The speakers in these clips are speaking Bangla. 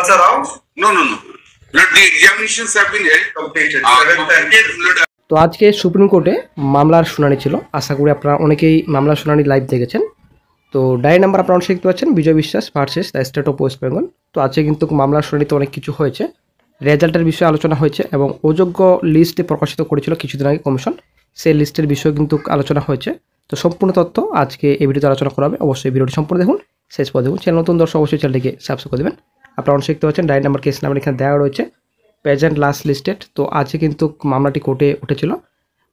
Results are out? No. Not the examinations have been held. Completed. তো আজকে সুপ্রিম কোর্টে মামলার শুনানি ছিল। আশা করি আপনারা অনেকেই মামলার শুনানি লাইভ দেখেছেন। তো ডায়েরি নাম্বার আপনারা দেখতে পাচ্ছেন, বিজয় বিশ্বাস versus the state of West Bengal. তো আজকে কিন্তু মামলার শুনানিতে অনেক কিছু হয়েছে, রেজাল্টের বিষয়ে আলোচনা হয়েছে এবং অযোগ্য লিস্টে প্রকাশিত করেছিল কিছুদিন আগে কমিশন, সেই লিস্টের বিষয়ে কিন্তু আলোচনা হয়েছে। তো সম্পূর্ণ তথ্য আজকে এই ভিডিওতে আলোচনা করা হবে। অবশ্যই ভিডিওটি সম্পূর্ণ দেখুন, শেষ পর্যন্ত দেখুন। চ্যানেল নতুন দর্শক অবশ্যই চ্যানেলটিকে সাবস্ক্রাইব করে দেবেন। আপনারা দেখতে পাচ্ছেন ডায়েরি নাম্বার, কেস নাম্বার এখানে দেওয়া রয়েছে, প্রেজেন্ট লাস্ট লিস্টেড। তো আজকে কিন্তু মামলাটি কোর্টে উঠেছিল।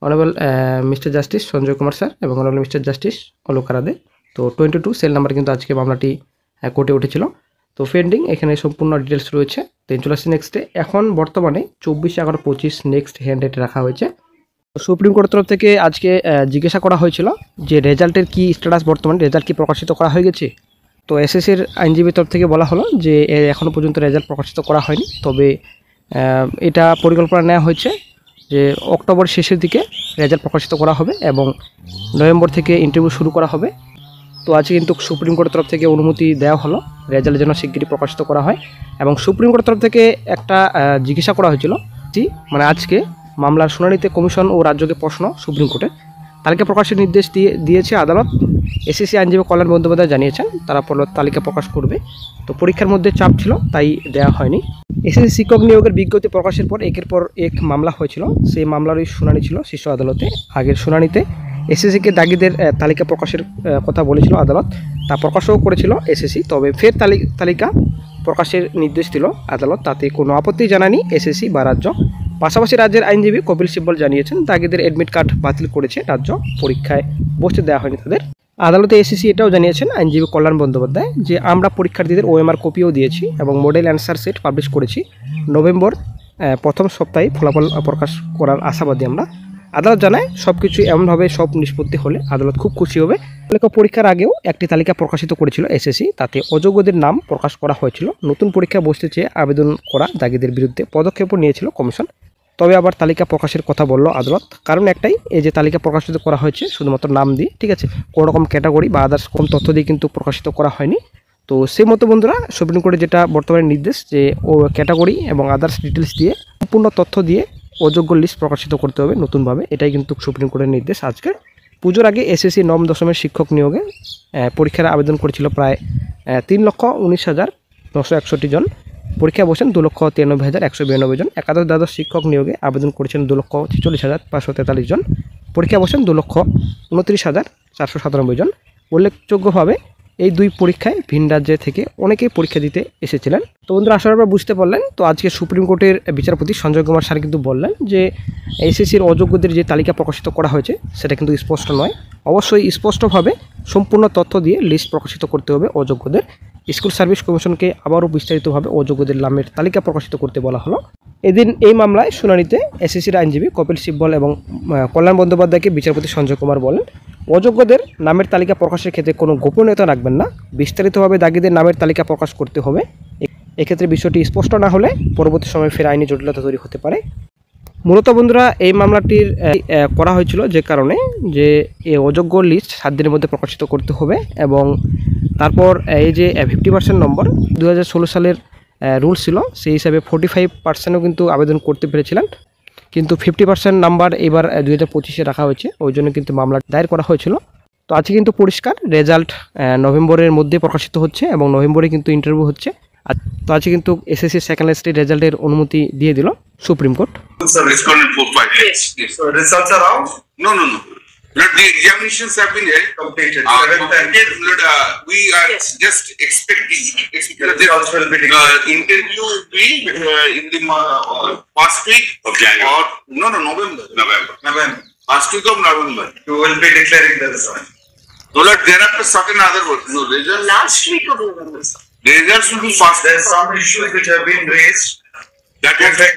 Honourable mister justice Sanjay Kumar sir এবং অনারেবল মিস্টার জাস্টিস অলোক রাদে। তো 22 সেল নাম্বার কিন্তু আজকে মামলাটি কোর্টে উঠেছিল। তো পেন্ডিং এখানে সম্পূর্ণ ডিটেলস রয়েছে। তো চলে আসছে নেক্সটে। এখন বর্তমানে 24/11/25 নেক্সট হ্যান্ড ডেট রাখা হয়েছে। সুপ্রিম কোর্টের তরফ থেকে আজকে জিজ্ঞাসা করা হয়েছিল যে রেজাল্টের কি স্ট্যাটাস, বর্তমানে রেজাল্ট কি প্রকাশিত করা হয়ে গেছে। তো এসএসসির আইনজীবীর তরফ থেকে বলা হলো যে এখনও পর্যন্ত রেজাল্ট প্রকাশিত করা হয়নি, তবে এটা পরিকল্পনা নেওয়া হয়েছে যে অক্টোবর শেষের দিকে রেজাল্ট প্রকাশিত করা হবে এবং নভেম্বর থেকে ইন্টারভিউ শুরু করা হবে। তো আজকে কিন্তু সুপ্রিম কোর্টের তরফ থেকে অনুমতি দেওয়া হলো রেজাল্ট যেন শিগগিরই প্রকাশিত করা হয়। এবং সুপ্রিম কোর্টের তরফ থেকে একটা জিজ্ঞাসা করা হয়েছিল, মানে আজকে মামলার শুনানিতে কমিশন ও রাজ্যকে প্রশ্ন সুপ্রিম কোর্টে তালিকা প্রকাশের নির্দেশ দিয়েছে আদালত। এসএসসি আইনজীবী কল্যাণ বন্দ্যোপাধ্যায় জানিয়েছেন তারা তালিকা প্রকাশ করবে। তো পরীক্ষার মধ্যে চাপ ছিল তাই দেওয়া হয়নি। এসএসসি শিক্ষক নিয়োগের বিজ্ঞপ্তি প্রকাশের পর একের পর এক মামলা হয়েছিল, সেই মামলারই শুনানি ছিল শীর্ষ আদালতে। আগের শুনানিতে এসএসসিকে দাগিদের তালিকা প্রকাশের কথা বলেছিল আদালত, তা প্রকাশও করেছিল এসএসসি, তবে ফের তালিকা প্রকাশের নির্দেশ দিল আদালত। তাতে কোনো আপত্তি জানায়নি এসএসসি বা রাজ্য। পাশাপাশি রাজ্যের আইনজীবী কপিল সিব্বল জানিয়েছেন দাগিদের অ্যাডমিট কার্ড বাতিল করেছে রাজ্য, পরীক্ষায় বসতে দেওয়া হয়নি তাদের। আদালতে এসএসসি এটাও জানিয়েছেন আইনজীবী কল্যাণ বন্দ্যোপাধ্যায় যে আমরা পরীক্ষার্থীদের ওএমআর কপিও দিয়েছি এবং মডেল অ্যান্সার সেট পাবলিশ করেছি। নভেম্বর প্রথম সপ্তাহে ফলাফল প্রকাশ করার আশাবাদী আমরা। আদালত জানায় সব কিছু এমনভাবে সব নিষ্পত্তি হলে আদালত খুব খুশি হবে। পরীক্ষার আগেও একটি তালিকা প্রকাশিত করেছিল এসএসসি, তাতে অযোগ্যদের নাম প্রকাশ করা হয়েছিল। নতুন পরীক্ষা বসতে চেয়ে আবেদন করা দাগিদের বিরুদ্ধে পদক্ষেপও নিয়েছিল কমিশন। তবে আবার তালিকা প্রকাশের কথা বলল আদালত, কারণ একটাই, এই যে তালিকা প্রকাশিত করা হয়েছে শুধুমাত্র নাম দিয়ে, ঠিক আছে, কোনো রকম ক্যাটাগরি বা আদার্স কোন তথ্য দিয়ে কিন্তু প্রকাশিত করা হয়নি। তো সেই মতো বন্ধুরা সুপ্রিম কোর্টের যেটা বর্তমানে নির্দেশ যে ও ক্যাটাগরি এবং আদার্স ডিটেলস দিয়ে সম্পূর্ণ তথ্য দিয়ে অযোগ্য লিস্ট প্রকাশিত করতে হবে নতুনভাবে, এটাই কিন্তু সুপ্রিম কোর্টের নির্দেশ। আজকে পুজোর আগে এসএসসি নবম দশমের শিক্ষক নিয়োগে পরীক্ষার আবেদন করেছিল প্রায় 3,19,961 জন। পরীক্ষা বসেন 2,93,192 জন। একাদশ দ্বাদশ শিক্ষক নিয়োগে আবেদন করেছেন 2,46,543 জন। পরীক্ষা বসেন 2,29,497 জন। উল্লেখযোগ্যভাবে এই দুই পরীক্ষায় ভিন রাজ্য থেকে অনেকেই পরীক্ষা দিতে এসেছিলেন। তো বন্ধুরা আশা করি বুঝতে পারলেন। তো আজকে সুপ্রিম কোর্টের বিচারপতি সঞ্জয় কুমার স্যার কিন্তু বললেন যে এসএসসির অযোগ্যদের যে তালিকা প্রকাশিত করা হয়েছে সেটা কিন্তু স্পষ্ট নয়, অবশ্যই স্পষ্টভাবে সম্পূর্ণ তথ্য দিয়ে লিস্ট প্রকাশিত করতে হবে অযোগ্যদের। স্কুল সার্ভিস কমিশনকে আবারও বিস্তারিতভাবে অযোগ্যদের নামের তালিকা প্রকাশিত করতে বলা হলো। এদিন এই মামলায় শুনানিতে এসএসসির আইনজীবী কপিল সিব্বল এবং কল্যাণ বন্দ্যোপাধ্যায়কে বিচারপতি সঞ্জয় কুমার বলেন অযোগ্যদের নামের তালিকা প্রকাশের ক্ষেত্রে কোনো গোপনীয়তা রাখবেন না, বিস্তারিতভাবে দাগিদের নামের তালিকা প্রকাশ করতে হবে। এক্ষেত্রে বিষয়টি স্পষ্ট না হলে পরবর্তী সময়ে ফের আইনি জটিলতা তৈরি হতে পারে। মূলত বন্ধুরা এই মামলাটির করা হয়েছিল যে কারণে যে এই অযোগ্য লিস্ট 7 দিনের মধ্যে প্রকাশিত করতে হবে এবং তারপর এই যে 50% নম্বর 2016 সালের রুল ছিল, সেই হিসাবে 45%ও কিন্তু আবেদন করতে পেরেছিলেন, কিন্তু 50% নাম্বার এবার 2025-এ রাখা হয়েছে, ওই জন্য কিন্তু মামলা দায়ের করা হয়েছিল। তো আজকে কিন্তু পরিষ্কার রেজাল্ট নভেম্বরের মধ্যে প্রকাশিত হচ্ছে এবং নভেম্বরে কিন্তু ইন্টারভিউ হচ্ছে। তো আজকে কিন্তু এসএসসি সেকেন্ড লিস্টের রেজাল্টের অনুমতি দিয়ে দিল supreme court. Results are out? No. Not the examinations have been held. Completed. We are just expecting Results will be declared. interview will be in the first week of January. or November. November. First week of November. You will be declaring the result. So that thereafter certain other work. No, results. Last week of November. The results will be fast. There are some issues which have been raised. That will take